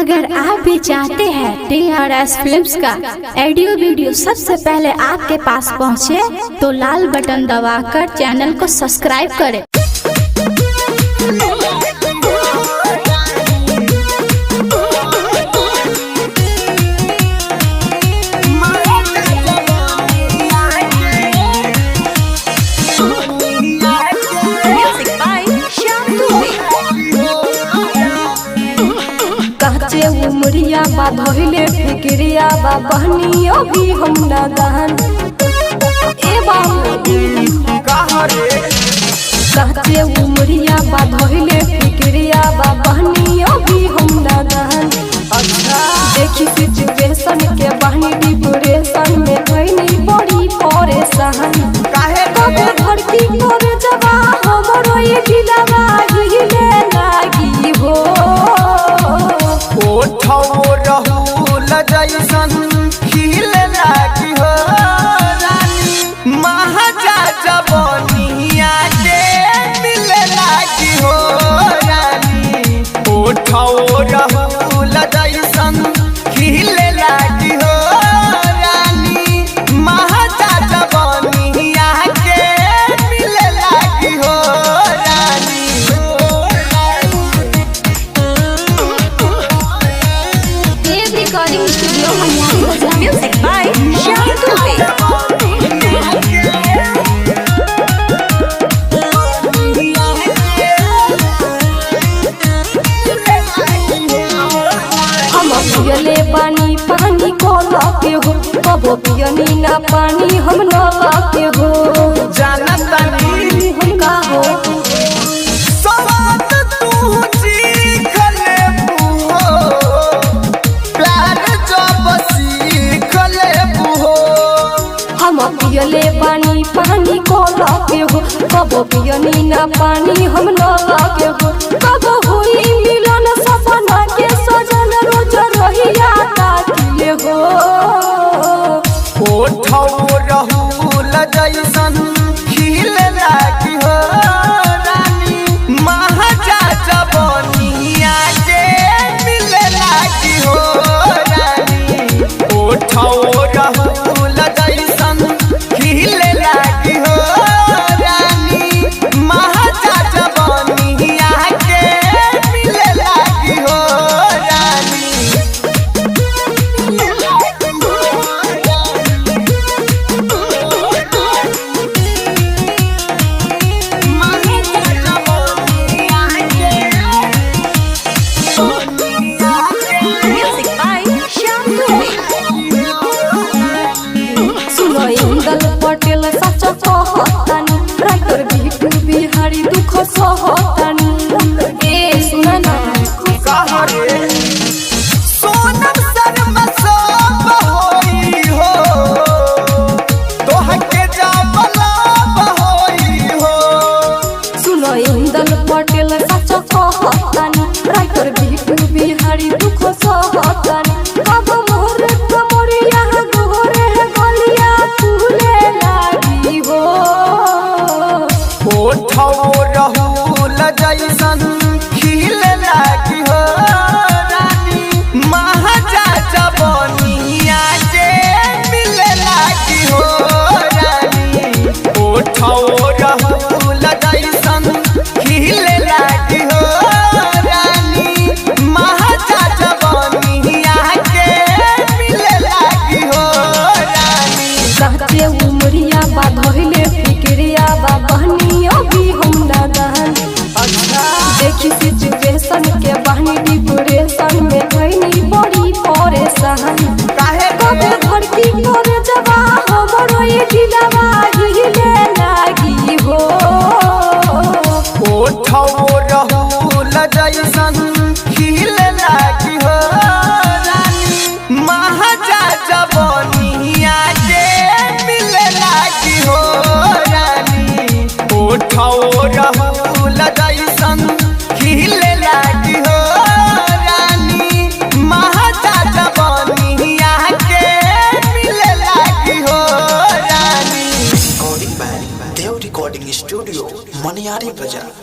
अगर आप भी चाहते हैं TRS फिल्म्स का ऑडियो वीडियो सबसे पहले आपके पास पहुंचे, तो लाल बटन दबाकर चैनल को सब्सक्राइब करें। काचे उमरिया बा धोइले फिक्रिया बा बहनियो भी हम नादान ए बाबू काचे उमरिया बा धोइले फिक्रिया बा बहनियो भी हम नादान। देखी सिचुएशन के बहनी डिप्रेशन में भइनी बड़ी परेशान। काहे कबे धरती पर जवा हमरो ये दिलवा हिले लागी हो। जैसन खिले लागी हो रानी, महाजा जबनिया के मिले लागी हो रानी। उठाओ रहूल जैसन खिले लागी हो रानी, महाजा जबनिया के मिले लागी हो रानी। Recording studio music by Shyam Dubey. हम पियले पानी पानी को लाके हो, कबो पियनी ना पानी हम न लाके हो। जानत नहीं हम का हो सवात तू सीख ले बुहो, प्यार जब सीख ले बुहो। हम पियले पानी पानी को लाके हो, कबो पियनी ना पानी हम न लाके हो। कबो हुई मिलन सपना के सजन रोज रहिया ताकिए हो। उठाओ रहूल जैसन खिले लागी हो रानी, महाजा जबनिया के मिले लागी हो रानी। उठाओ रहूल जैसन खिले लागी हो रानी, महाजा जबनिया के मिले लागी हो रानी। Music by Shyam Dubey. सुनो इंदल पटेल सच कहतानी, राइटर बिटू बिहारी दुख सहतानी। ए सुना ना सोनम शर्मा सब होई हो, तोहके जाबला होई हो। सुनो इंदल पटेल सच कहतानी, राइटर बिटू बिहारी दुख सहतानी। कब मोर कमरिया गोरे गलिया फूले लागी हो। उठाओ रहूल जैसन खिले लागी हो रानी, महाजा जबनिया के मिले लागी हो रानी। उठाओ रहूल जैसन खिले लागी हो रानी, महाजा जबनिया के मिले लागी हो रानी। काचे उमरिया बा धोइले फिक्रिया बा बहनियो भी हम नादान। देखी सिचुएशन के बहनी डिप्रेशन में भइनी बड़ी परेशान। काहे कबे धरती पर जवा हमरो ये दिलवा हिले लागी हो। उठाओ रहूल जैसन खिले लागी हो रानी, महाजा जबनिया के मिले लागी हो रानी। उठाओ रहूल जैसन खिले लागी हो रानी, महाजा जबनिया के मिले लागी हो रानी। रिकॉर्डिंग स्टूडियो मनियारी बाजार।